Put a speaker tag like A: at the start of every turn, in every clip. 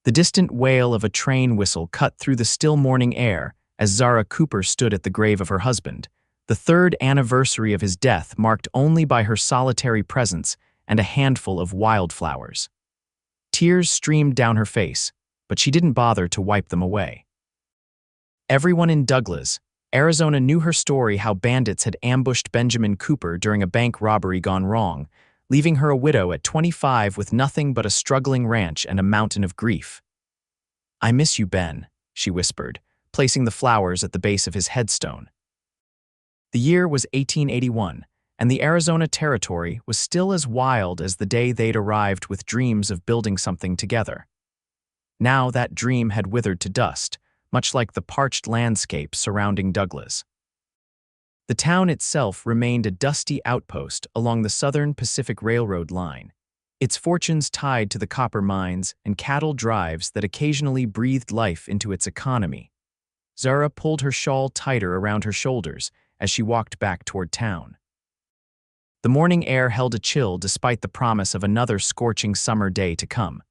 A: The distant wail of a train whistle cut through the still morning air as Zara Cooper stood at the grave of her husband, the third anniversary of his death marked only by her solitary presence and a handful of wildflowers. Tears streamed down her face, but she didn't bother to wipe them away. Everyone in Douglas, Arizona knew her story: how bandits had ambushed Benjamin Cooper during a bank robbery gone wrong, leaving her a widow at 25 with nothing but a struggling ranch and a mountain of grief. "I miss you, Ben," she whispered, placing the flowers at the base of his headstone. The year was 1881, and the Arizona Territory was still as wild as the day they'd arrived with dreams of building something together. Now that dream had withered to dust, much like the parched landscape surrounding Douglas. The town itself remained a dusty outpost along the Southern Pacific Railroad line, its fortunes tied to the copper mines and cattle drives that occasionally breathed life into its economy. Zara pulled her shawl tighter around her shoulders as she walked back toward town. The morning air held a chill despite the promise of another scorching summer day to come.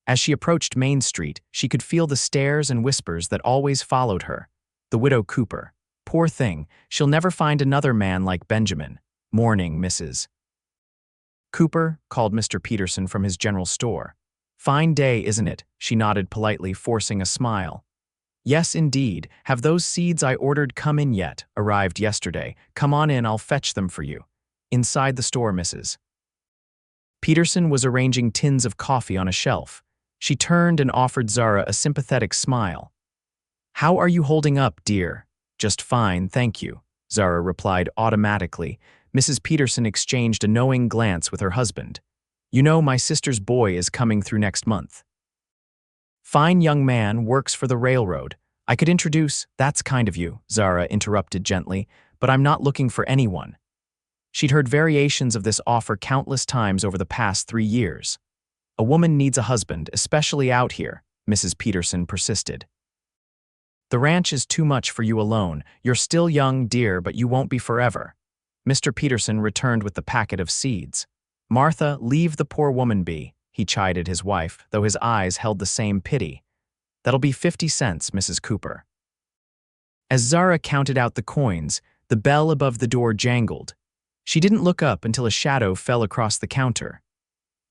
A: As she approached Main Street, she could feel the stares and whispers that always followed her. The widow Cooper. "Poor thing, she'll never find another man like Benjamin. Morning, Mrs. Cooper," called Mr. Peterson from his general store. "Fine day, isn't it?" She nodded politely, forcing a smile. "Yes, indeed. Have those seeds I ordered come in yet?" "Arrived yesterday. Come on in, I'll fetch them for you." "Inside the store, Mrs. Peterson was arranging tins of coffee on a shelf. She turned and offered Zara a sympathetic smile. "How are you holding up, dear?" "Just fine, thank you," Zara replied automatically. Mrs. Peterson exchanged a knowing glance with her husband. "You know, my sister's boy is coming through next month. Fine young man, works for the railroad. I could introduce—" "That's kind of you," Zara interrupted gently, "but I'm not looking for anyone." She'd heard variations of this offer countless times over the past 3 years. "A woman needs a husband, especially out here," Mrs. Peterson persisted. "The ranch is too much for you alone. You're still young, dear, but you won't be forever." Mr. Peterson returned with the packet of seeds. "Martha, leave the poor woman be," he chided his wife, though his eyes held the same pity. "That'll be 50 cents, Mrs. Cooper." As Zara counted out the coins, the bell above the door jangled. She didn't look up until a shadow fell across the counter.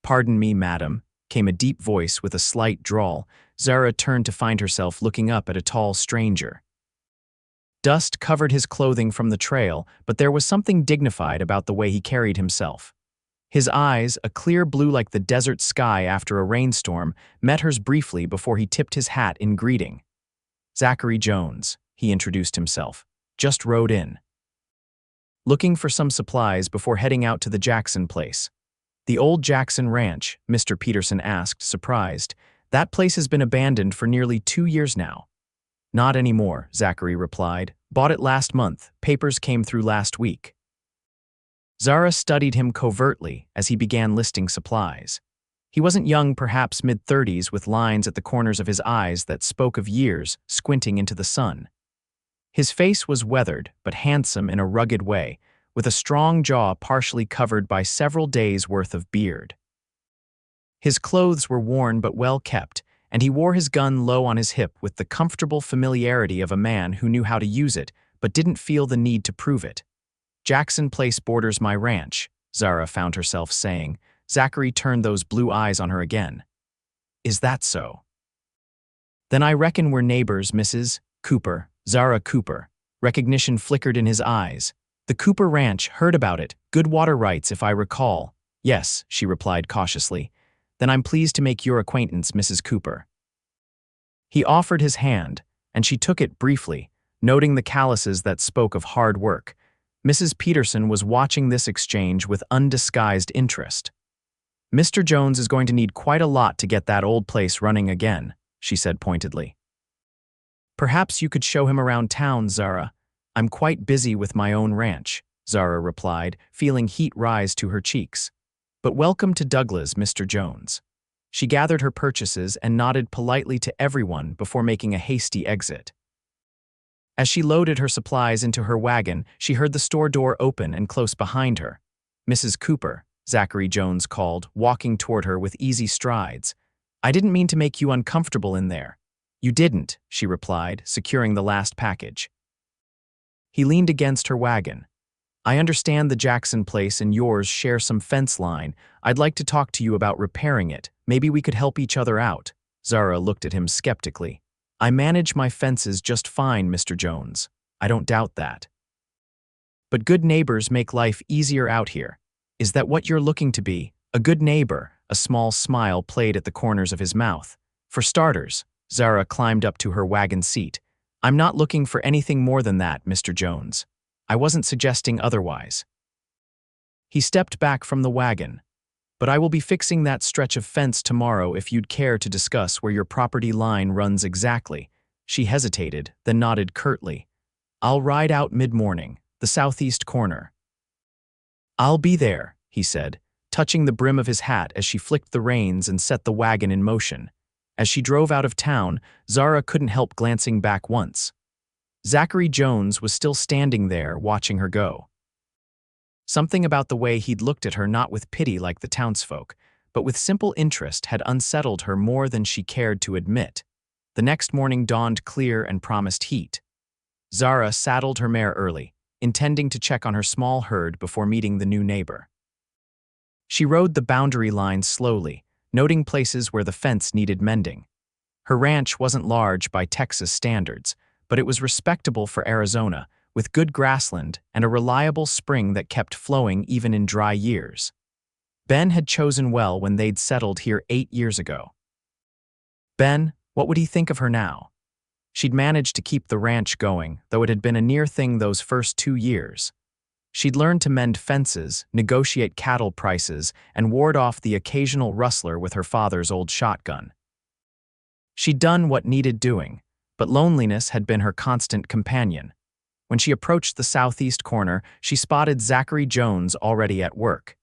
A: "Pardon me, madam," came a deep voice with a slight drawl. Zara turned to find herself looking up at a tall stranger. Dust covered his clothing from the trail, but there was something dignified about the way he carried himself. His eyes, a clear blue like the desert sky after a rainstorm, met hers briefly before he tipped his hat in greeting. "Zachary Jones," he introduced himself. "Just rode in. Looking for some supplies before heading out to the Jackson place." "The old Jackson Ranch?" Mr. Peterson asked, surprised. "That place has been abandoned for nearly 2 years now." "Not anymore," Zachary replied. "Bought it last month. Papers came through last week." Zara studied him covertly as he began listing supplies. He wasn't young, perhaps mid-30s, with lines at the corners of his eyes that spoke of years squinting into the sun. His face was weathered, but handsome in a rugged way, with a strong jaw partially covered by several days' worth of beard. His clothes were worn but well kept, and he wore his gun low on his hip with the comfortable familiarity of a man who knew how to use it but didn't feel the need to prove it. "Jackson Place borders my ranch," Zara found herself saying. Zachary turned those blue eyes on her again. "Is that so? Then I reckon we're neighbors, Mrs. Cooper." Zara Cooper. Recognition flickered in his eyes. "The Cooper Ranch, heard about it. Good water rights, if I recall." "Yes," she replied cautiously. "Then I'm pleased to make your acquaintance, Mrs. Cooper." He offered his hand, and she took it briefly, noting the calluses that spoke of hard work. Mrs. Peterson was watching this exchange with undisguised interest. "Mr. Jones is going to need quite a lot to get that old place running again," she said pointedly. "Perhaps you could show him around town, Zara." "I'm quite busy with my own ranch," Zara replied, feeling heat rise to her cheeks. "But welcome to Douglas, Mr. Jones." She gathered her purchases and nodded politely to everyone before making a hasty exit. As she loaded her supplies into her wagon, she heard the store door open and close behind her. "Mrs. Cooper," Zachary Jones called, walking toward her with easy strides. I didn't mean to make you uncomfortable in there. You didn't, she replied, securing the last package. He leaned against her wagon. I understand the Jackson place and yours share some fence line. I'd like to talk to you about repairing it. Maybe we could help each other out. Zara looked at him skeptically. I manage my fences just fine, Mr. Jones. I don't doubt that. But good neighbors make life easier out here. Is that what you're looking to be? A good neighbor? A small smile played at the corners of his mouth. For starters, Zara climbed up to her wagon seat. I'm not looking for anything more than that, Mr. Jones. I wasn't suggesting otherwise. He stepped back from the wagon. But I will be fixing that stretch of fence tomorrow if you'd care to discuss where your property line runs exactly. She hesitated, then nodded curtly. I'll ride out mid-morning, the southeast corner. I'll be there, he said, touching the brim of his hat as she flicked the reins and set the wagon in motion. As she drove out of town, Zara couldn't help glancing back once. Zachary Jones was still standing there, watching her go. Something about the way he'd looked at her, not with pity like the townsfolk, but with simple interest, had unsettled her more than she cared to admit. The next morning dawned clear and promised heat. Zara saddled her mare early, intending to check on her small herd before meeting the new neighbor. She rode the boundary line slowly, noting places where the fence needed mending. Her ranch wasn't large by Texas standards, but it was respectable for Arizona, with good grassland and a reliable spring that kept flowing even in dry years. Ben had chosen well when they'd settled here 8 years ago. Ben, what would he think of her now? She'd managed to keep the ranch going, though it had been a near thing those first 2 years. She'd learned to mend fences, negotiate cattle prices, and ward off the occasional rustler with her father's old shotgun. She'd done what needed doing, but loneliness had been her constant companion. When she approached the southeast corner, she spotted Zachary Jones already at work.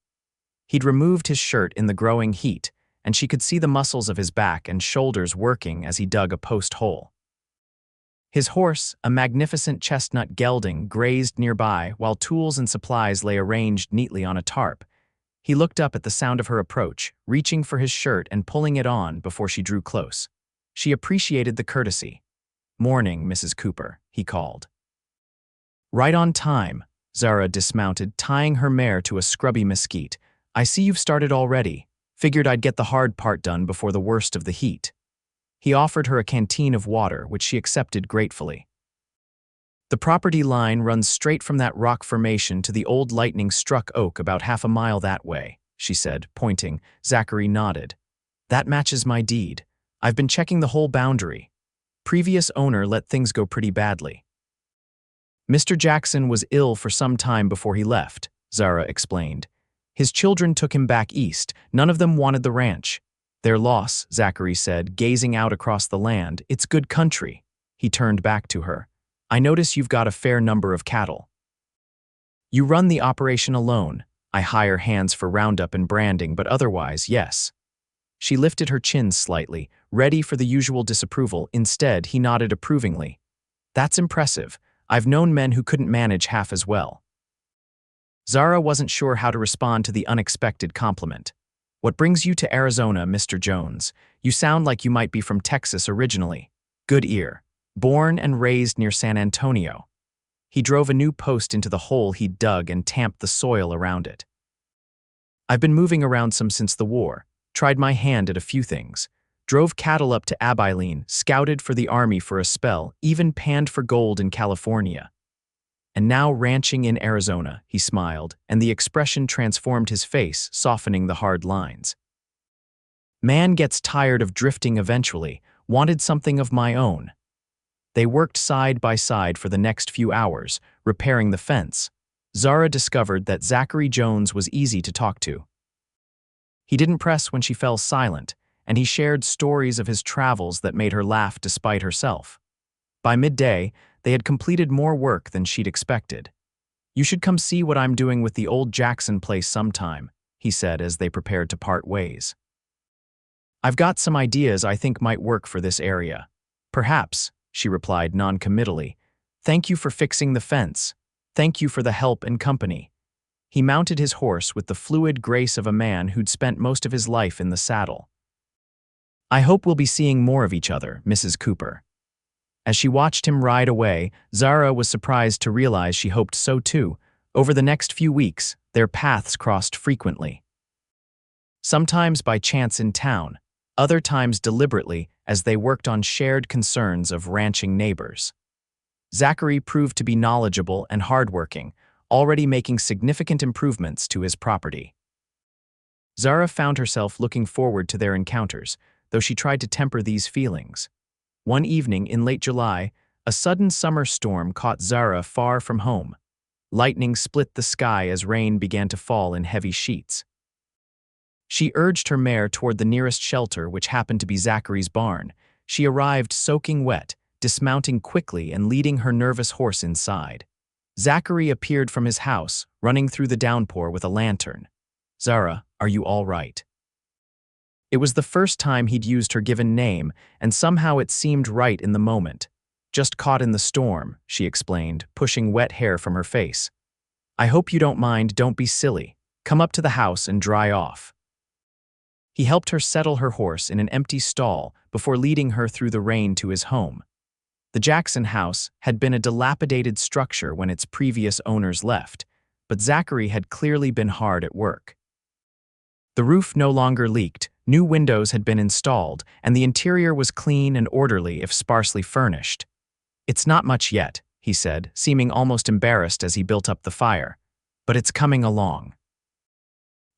A: He'd removed his shirt in the growing heat, and she could see the muscles of his back and shoulders working as he dug a post hole. His horse, a magnificent chestnut gelding, grazed nearby while tools and supplies lay arranged neatly on a tarp. He looked up at the sound of her approach, reaching for his shirt and pulling it on before she drew close. She appreciated the courtesy. "Morning, Mrs. Cooper," he called. "Right on time," Zara dismounted, tying her mare to a scrubby mesquite. "I see you've started already. Figured I'd get the hard part done before the worst of the heat." He offered her a canteen of water, which she accepted gratefully. "The property line runs straight from that rock formation to the old lightning-struck oak about half a mile that way," she said, pointing. Zachary nodded. "That matches my deed. I've been checking the whole boundary. Previous owner let things go pretty badly." "Mr. Jackson was ill for some time before he left," Zara explained. "His children took him back east. None of them wanted the ranch." "Their loss," Zachary said, gazing out across the land. "It's good country." He turned back to her. "I notice you've got a fair number of cattle." "You run the operation alone. I hire hands for roundup and branding, but otherwise, yes." She lifted her chin slightly, ready for the usual disapproval. Instead, he nodded approvingly. "That's impressive. I've known men who couldn't manage half as well." Zara wasn't sure how to respond to the unexpected compliment. "What brings you to Arizona, Mr. Jones? You sound like you might be from Texas originally." "Good ear. Born and raised near San Antonio." He drove a new post into the hole he'd dug and tamped the soil around it. "I've been moving around some since the war. Tried my hand at a few things. Drove cattle up to Abilene, scouted for the Army for a spell, even panned for gold in California. And now ranching in Arizona," he smiled, and the expression transformed his face, softening the hard lines. "Man gets tired of drifting eventually, wanted something of my own." They worked side by side for the next few hours, repairing the fence. Zara discovered that Zachary Jones was easy to talk to. He didn't press when she fell silent, and he shared stories of his travels that made her laugh despite herself. By midday, they had completed more work than she'd expected. "You should come see what I'm doing with the old Jackson place sometime," he said as they prepared to part ways. "I've got some ideas I think might work for this area." "Perhaps," she replied non-committally. "Thank you for fixing the fence. Thank you for the help and company." He mounted his horse with the fluid grace of a man who'd spent most of his life in the saddle. I hope we'll be seeing more of each other, Mrs. Cooper. As she watched him ride away, Zara was surprised to realize she hoped so too. Over the next few weeks, their paths crossed frequently. Sometimes by chance in town, other times deliberately as they worked on shared concerns of ranching neighbors. Zachary proved to be knowledgeable and hardworking, already making significant improvements to his property. Zara found herself looking forward to their encounters, though she tried to temper these feelings. One evening in late July, a sudden summer storm caught Zara far from home. Lightning split the sky as rain began to fall in heavy sheets. She urged her mare toward the nearest shelter, which happened to be Zachary's barn. She arrived soaking wet, dismounting quickly and leading her nervous horse inside. Zachary appeared from his house, running through the downpour with a lantern. "Zara, are you all right?" It was the first time he'd used her given name, and somehow it seemed right in the moment. "Just caught in the storm," she explained, pushing wet hair from her face. "I hope you don't mind, don't be silly. Come up to the house and dry off." He helped her settle her horse in an empty stall before leading her through the rain to his home. The Jackson house had been a dilapidated structure when its previous owners left, but Zachary had clearly been hard at work. The roof no longer leaked, new windows had been installed, and the interior was clean and orderly if sparsely furnished. "It's not much yet," he said, seeming almost embarrassed as he built up the fire, "but it's coming along."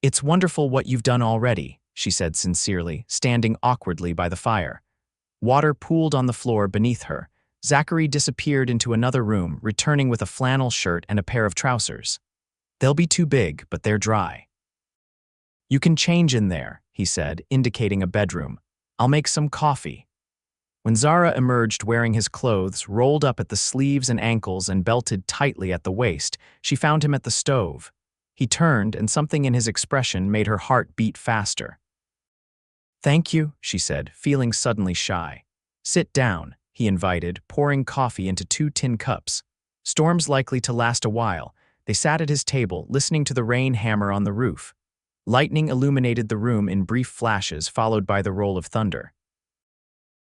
A: "It's wonderful what you've done already," she said sincerely, standing awkwardly by the fire. Water pooled on the floor beneath her. Zachary disappeared into another room, returning with a flannel shirt and a pair of trousers. "They'll be too big, but they're dry." "You can change in there," he said, indicating a bedroom. "I'll make some coffee." When Zara emerged wearing his clothes, rolled up at the sleeves and ankles and belted tightly at the waist, she found him at the stove. He turned, and something in his expression made her heart beat faster. "Thank you," she said, feeling suddenly shy. "Sit down," he invited, pouring coffee into 2 tin cups. Storm's likely to last a while. They sat at his table, listening to the rain hammer on the roof. Lightning illuminated the room in brief flashes, followed by the roll of thunder.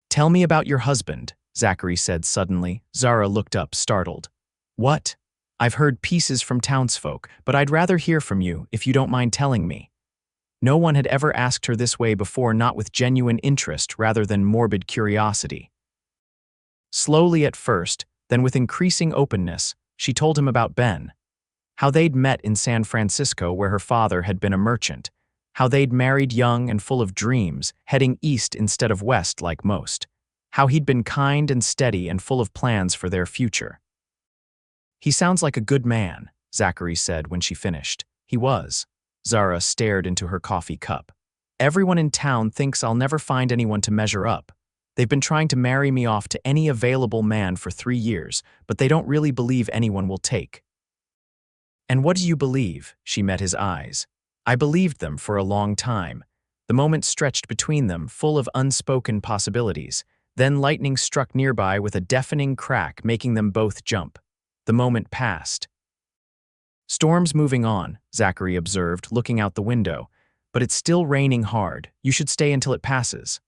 A: "Tell me about your husband," Zachary said suddenly. Zara looked up, startled. "What? I've heard pieces from townsfolk, but I'd rather hear from you, if you don't mind telling me." No one had ever asked her this way before, not with genuine interest rather than morbid curiosity. Slowly at first, then with increasing openness, she told him about Ben. How they'd met in San Francisco, where her father had been a merchant. How they'd married young and full of dreams, heading east instead of west like most. How he'd been kind and steady and full of plans for their future. "He sounds like a good man," Zachary said when she finished. "He was." Zara stared into her coffee cup. "Everyone in town thinks I'll never find anyone to measure up. They've been trying to marry me off to any available man for 3 years, but they don't really believe anyone will take." "And what do you believe?" She met his eyes. "I believed them for a long time." The moment stretched between them, full of unspoken possibilities. Then lightning struck nearby with a deafening crack, making them both jump. The moment passed. "Storm's moving on," Zachary observed, looking out the window. "But it's still raining hard. You should stay until it passes."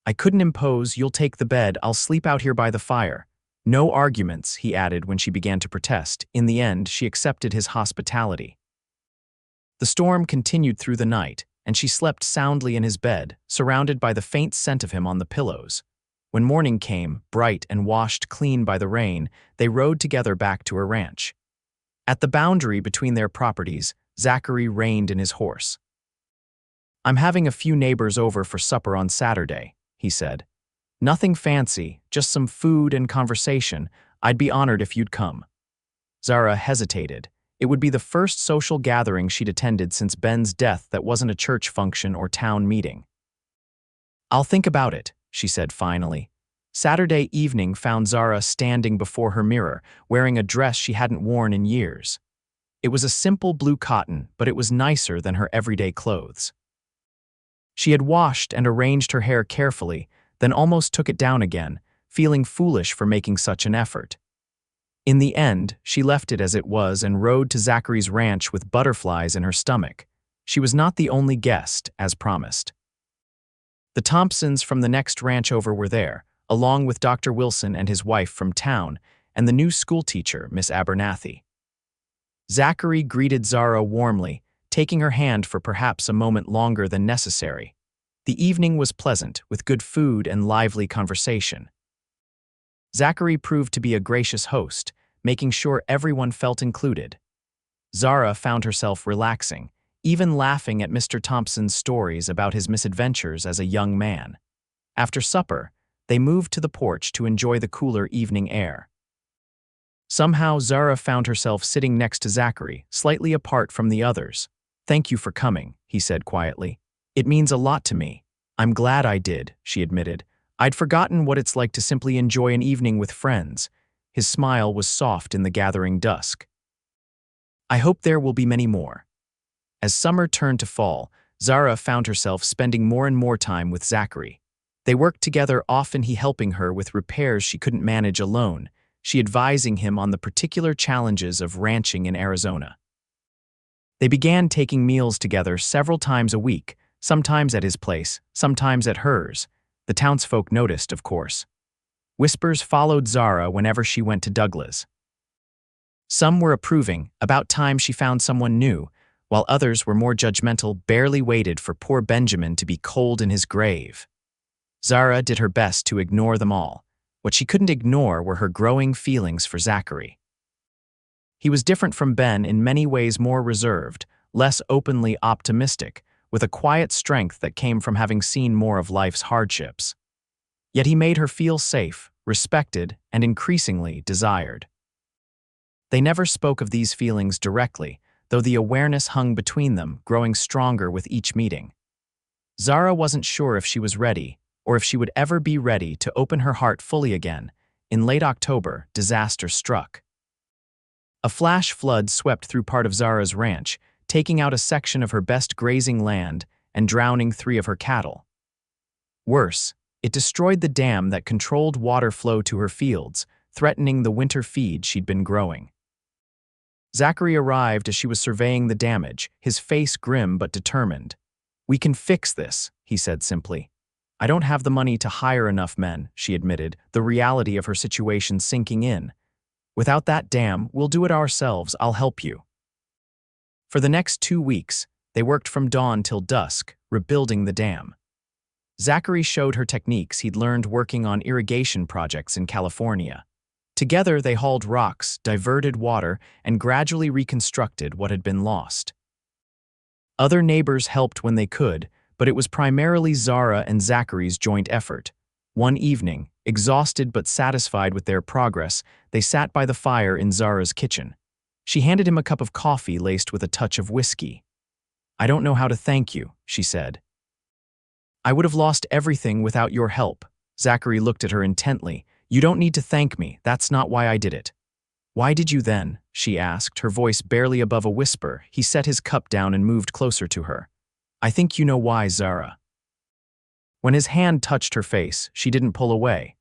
A: "I couldn't impose. You'll take the bed. I'll sleep out here by the fire." "No arguments," he added when she began to protest. In the end, she accepted his hospitality. The storm continued through the night, and she slept soundly in his bed, surrounded by the faint scent of him on the pillows. When morning came, bright and washed clean by the rain, they rode together back to her ranch. At the boundary between their properties, Zachary reined in his horse. "I'm having a few neighbors over for supper on Saturday," he said. "Nothing fancy, just some food and conversation. I'd be honored if you'd come." Zara hesitated. It would be the first social gathering she'd attended since Ben's death that wasn't a church function or town meeting. "I'll think about it," she said finally. Saturday evening found Zara standing before her mirror, wearing a dress she hadn't worn in years. It was a simple blue cotton, but it was nicer than her everyday clothes. She had washed and arranged her hair carefully, then almost took it down again, feeling foolish for making such an effort. In the end, she left it as it was and rode to Zachary's ranch with butterflies in her stomach. She was not the only guest, as promised. The Thompsons from the next ranch over were there, along with Dr. Wilson and his wife from town, and the new schoolteacher, Miss Abernathy. Zachary greeted Zara warmly, taking her hand for perhaps a moment longer than necessary. The evening was pleasant, with good food and lively conversation. Zachary proved to be a gracious host, making sure everyone felt included. Zara found herself relaxing, even laughing at Mr. Thompson's stories about his misadventures as a young man. After supper, they moved to the porch to enjoy the cooler evening air. Somehow, Zara found herself sitting next to Zachary, slightly apart from the others. "Thank you for coming," he said quietly. "It means a lot to me." "I'm glad I did," she admitted. "I'd forgotten what it's like to simply enjoy an evening with friends." His smile was soft in the gathering dusk. "I hope there will be many more." As summer turned to fall, Zara found herself spending more and more time with Zachary. They worked together, often he helping her with repairs she couldn't manage alone, she advising him on the particular challenges of ranching in Arizona. They began taking meals together several times a week, sometimes at his place, sometimes at hers. The townsfolk noticed, of course. Whispers followed Zara whenever she went to Douglas. Some were approving, about time she found someone new, while others were more judgmental, barely waited for poor Benjamin to be cold in his grave. Zara did her best to ignore them all. What she couldn't ignore were her growing feelings for Zachary. He was different from Ben in many ways, more reserved, less openly optimistic, with a quiet strength that came from having seen more of life's hardships. Yet he made her feel safe, respected, and increasingly desired. They never spoke of these feelings directly, though the awareness hung between them, growing stronger with each meeting. Zara wasn't sure if she was ready, or if she would ever be ready to open her heart fully again. In late October, disaster struck. A flash flood swept through part of Zara's ranch, taking out a section of her best grazing land and drowning 3 of her cattle. Worse, it destroyed the dam that controlled water flow to her fields, threatening the winter feed she'd been growing. Zachary arrived as she was surveying the damage, his face grim but determined. "We can fix this," he said simply. "I don't have the money to hire enough men," she admitted, the reality of her situation sinking in. "Without that dam, we'll do it ourselves. I'll help you." For the next 2 weeks, they worked from dawn till dusk, rebuilding the dam. Zachary showed her techniques he'd learned working on irrigation projects in California. Together, they hauled rocks, diverted water, and gradually reconstructed what had been lost. Other neighbors helped when they could, but it was primarily Zara and Zachary's joint effort. One evening, exhausted but satisfied with their progress, they sat by the fire in Zara's kitchen. She handed him a cup of coffee laced with a touch of whiskey. "I don't know how to thank you," she said. "I would have lost everything without your help." Zachary looked at her intently. "You don't need to thank me. That's not why I did it." "Why did you then?" she asked, her voice barely above a whisper. He set his cup down and moved closer to her. "I think you know why, Zara." When his hand touched her face, she didn't pull away.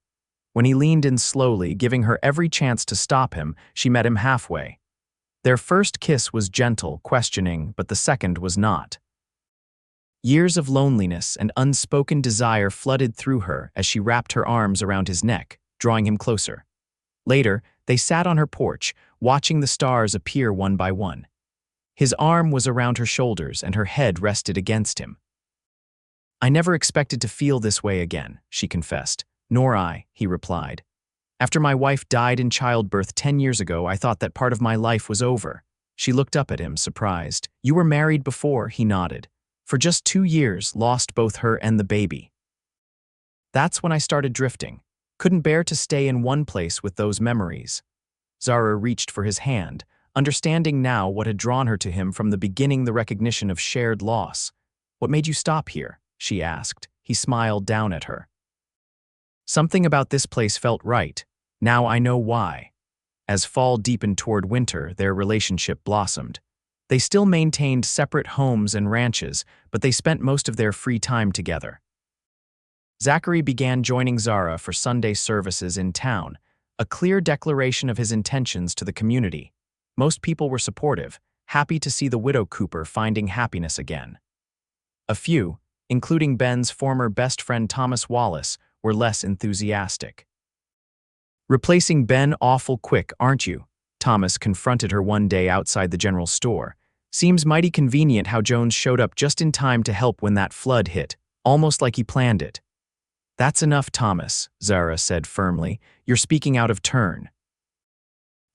A: When he leaned in slowly, giving her every chance to stop him, she met him halfway. Their first kiss was gentle, questioning, but the second was not. Years of loneliness and unspoken desire flooded through her as she wrapped her arms around his neck, drawing him closer. Later, they sat on her porch, watching the stars appear one by one. His arm was around her shoulders and her head rested against him. "I never expected to feel this way again," she confessed. "Nor I," he replied. "After my wife died in childbirth 10 years ago, I thought that part of my life was over." She looked up at him, surprised. "You were married before," he nodded. "For just 2 years, lost both her and the baby." "That's when I started drifting. Couldn't bear to stay in one place with those memories." Zara reached for his hand, understanding now what had drawn her to him from the beginning, the recognition of shared loss. "What made you stop here?" she asked. He smiled down at her. "Something about this place felt right. Now I know why." As fall deepened toward winter, their relationship blossomed. They still maintained separate homes and ranches, but they spent most of their free time together. Zachary began joining Zara for Sunday services in town, a clear declaration of his intentions to the community. Most people were supportive, happy to see the widow Cooper finding happiness again. A few, including Ben's former best friend Thomas Wallace, were less enthusiastic. "Replacing Ben awful quick, aren't you?" Thomas confronted her one day outside the general store. "Seems mighty convenient how Jones showed up just in time to help when that flood hit, almost like he planned it." "That's enough, Thomas," Zara said firmly. "You're speaking out of turn."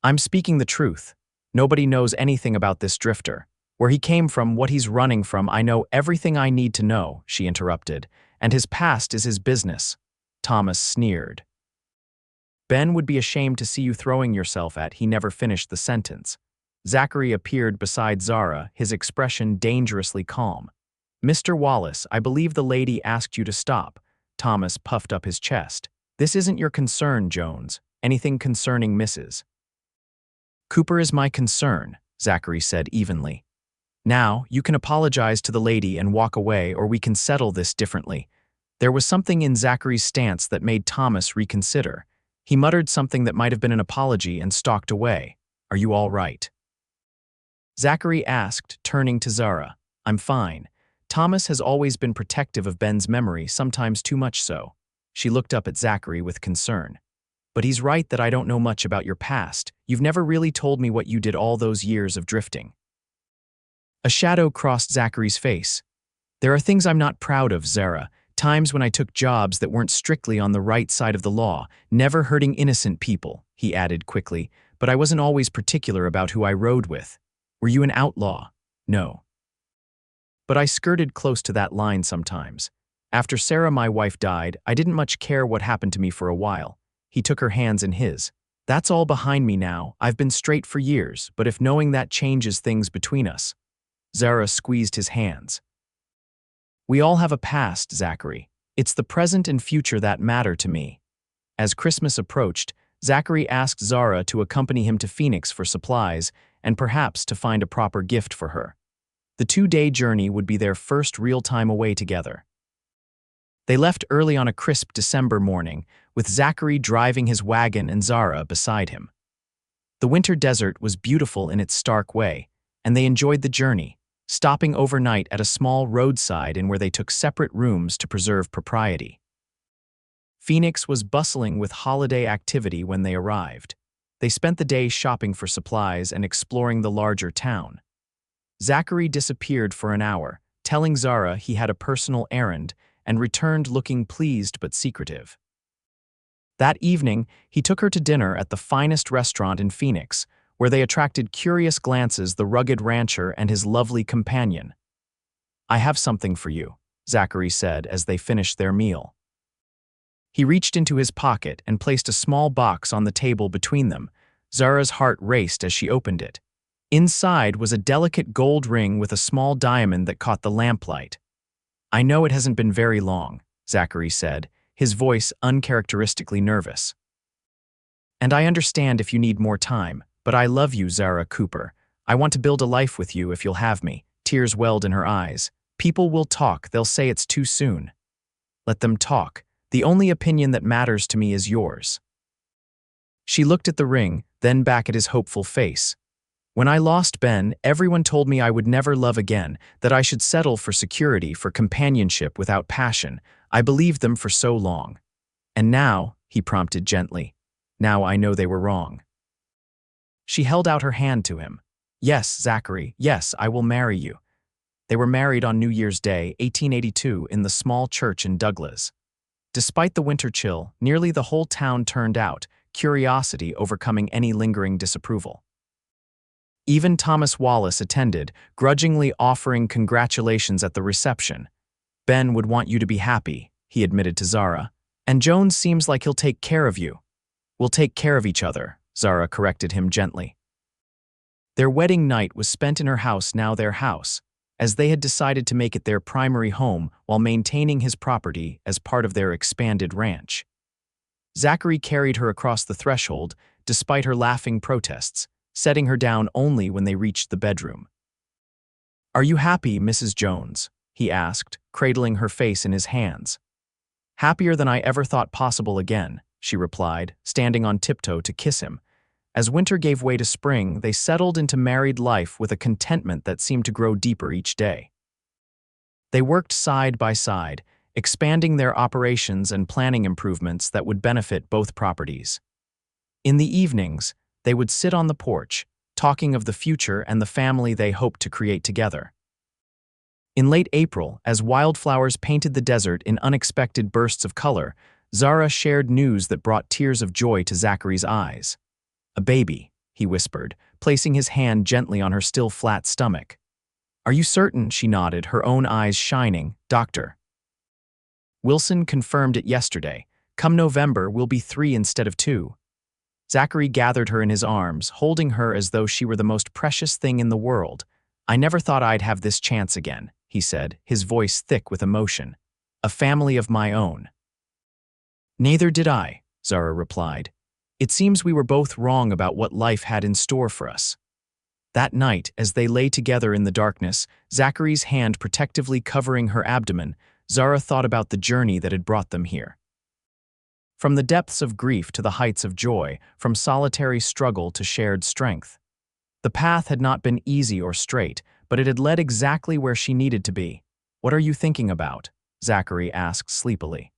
A: "I'm speaking the truth. Nobody knows anything about this drifter. Where he came from, what he's running from, I know everything I need to know," she interrupted. "And his past is his business." Thomas sneered. "Ben would be ashamed to see you throwing yourself at," he never finished the sentence. Zachary appeared beside Zara, his expression dangerously calm. "Mr. Wallace, I believe the lady asked you to stop." Thomas puffed up his chest. "This isn't your concern, Jones. Anything concerning Mrs. Cooper is my concern," Zachary said evenly. "Now, you can apologize to the lady and walk away, or we can settle this differently." There was something in Zachary's stance that made Thomas reconsider. He muttered something that might have been an apology and stalked away. "Are you all right?" Zachary asked, turning to Zara. "I'm fine. Thomas has always been protective of Ben's memory, sometimes too much so." She looked up at Zachary with concern. "But he's right that I don't know much about your past. You've never really told me what you did all those years of drifting." A shadow crossed Zachary's face. "There are things I'm not proud of, Zara. Times when I took jobs that weren't strictly on the right side of the law, never hurting innocent people," he added quickly. "But I wasn't always particular about who I rode with." "Were you an outlaw?" "No. But I skirted close to that line sometimes. After Sarah, my wife, died, I didn't much care what happened to me for a while." He took her hands in his. "That's all behind me now. I've been straight for years, but if knowing that changes things between us." Zara squeezed his hands. "We all have a past, Zachary. It's the present and future that matter to me." As Christmas approached, Zachary asked Zara to accompany him to Phoenix for supplies and perhaps to find a proper gift for her. The 2-day journey would be their first real time away together. They left early on a crisp December morning, with Zachary driving his wagon and Zara beside him. The winter desert was beautiful in its stark way, and they enjoyed the journey, stopping overnight at a small roadside inn where they took separate rooms to preserve propriety. Phoenix was bustling with holiday activity when they arrived. They spent the day shopping for supplies and exploring the larger town. Zachary disappeared for an hour, telling Zara he had a personal errand, and returned looking pleased but secretive. That evening, he took her to dinner at the finest restaurant in Phoenix, where they attracted curious glances the rugged rancher and his lovely companion. "I have something for you," Zachary said as they finished their meal. He reached into his pocket and placed a small box on the table between them. Zara's heart raced as she opened it. Inside was a delicate gold ring with a small diamond that caught the lamplight. "I know it hasn't been very long," Zachary said, his voice uncharacteristically nervous. "And I understand if you need more time, but I love you, Zara Cooper. I want to build a life with you if you'll have me." Tears welled in her eyes. "People will talk, they'll say it's too soon." "Let them talk. The only opinion that matters to me is yours." She looked at the ring, then back at his hopeful face. "When I lost Ben, everyone told me I would never love again, that I should settle for security, for companionship without passion. I believed them for so long. And now," he prompted gently, "now I know they were wrong." She held out her hand to him. "Yes, Zachary, yes, I will marry you." They were married on New Year's Day, 1882, in the small church in Douglas. Despite the winter chill, nearly the whole town turned out, curiosity overcoming any lingering disapproval. Even Thomas Wallace attended, grudgingly offering congratulations at the reception. "Ben would want you to be happy," he admitted to Zara. "And Jones seems like he'll take care of you." "We'll take care of each other," Zara corrected him gently. Their wedding night was spent in her house, now their house, as they had decided to make it their primary home while maintaining his property as part of their expanded ranch. Zachary carried her across the threshold, despite her laughing protests, setting her down only when they reached the bedroom. "Are you happy, Mrs. Jones?" he asked, cradling her face in his hands. "Happier than I ever thought possible again," she replied, standing on tiptoe to kiss him. As winter gave way to spring, they settled into married life with a contentment that seemed to grow deeper each day. They worked side by side, expanding their operations and planning improvements that would benefit both properties. In the evenings, they would sit on the porch, talking of the future and the family they hoped to create together. In late April, as wildflowers painted the desert in unexpected bursts of color, Zara shared news that brought tears of joy to Zachary's eyes. "A baby," he whispered, placing his hand gently on her still flat stomach. "Are you certain?" she nodded, her own eyes shining. "Doctor Wilson confirmed it yesterday. Come November, we'll be 3 instead of 2. Zachary gathered her in his arms, holding her as though she were the most precious thing in the world. "I never thought I'd have this chance again," he said, his voice thick with emotion. "A family of my own." "Neither did I," Zara replied. "It seems we were both wrong about what life had in store for us." That night, as they lay together in the darkness, Zachary's hand protectively covering her abdomen, Zara thought about the journey that had brought them here. From the depths of grief to the heights of joy, from solitary struggle to shared strength. The path had not been easy or straight, but it had led exactly where she needed to be. "What are you thinking about?" Zachary asked sleepily.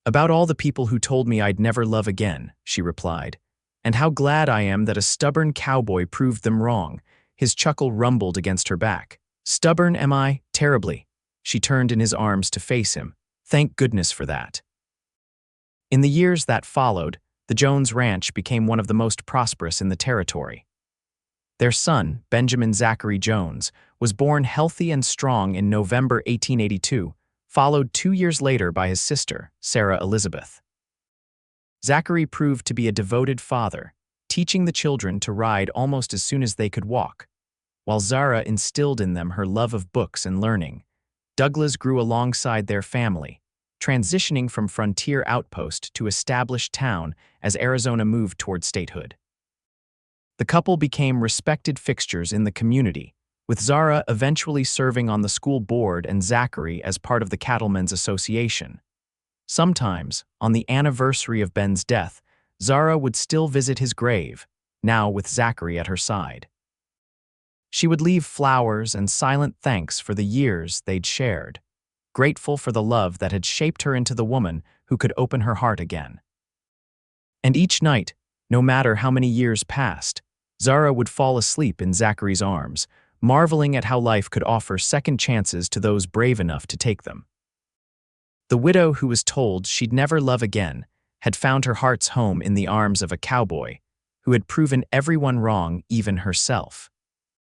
A: "About all the people who told me I'd never love again," she replied. "And how glad I am that a stubborn cowboy proved them wrong." His chuckle rumbled against her back. "Stubborn, am I? Terribly." She turned in his arms to face him. "Thank goodness for that." In the years that followed, the Jones Ranch became one of the most prosperous in the territory. Their son, Benjamin Zachary Jones, was born healthy and strong in November 1882, followed 2 years later by his sister, Sarah Elizabeth. Zachary proved to be a devoted father, teaching the children to ride almost as soon as they could walk. While Zara instilled in them her love of books and learning, Douglas grew alongside their family, transitioning from frontier outpost to established town as Arizona moved toward statehood. The couple became respected fixtures in the community, with Zara eventually serving on the school board and Zachary as part of the Cattlemen's Association. Sometimes, on the anniversary of Ben's death, Zara would still visit his grave, now with Zachary at her side. She would leave flowers and silent thanks for the years they'd shared, grateful for the love that had shaped her into the woman who could open her heart again. And each night, no matter how many years passed, Zara would fall asleep in Zachary's arms, marveling at how life could offer second chances to those brave enough to take them. The widow who was told she'd never love again had found her heart's home in the arms of a cowboy who had proven everyone wrong, even herself.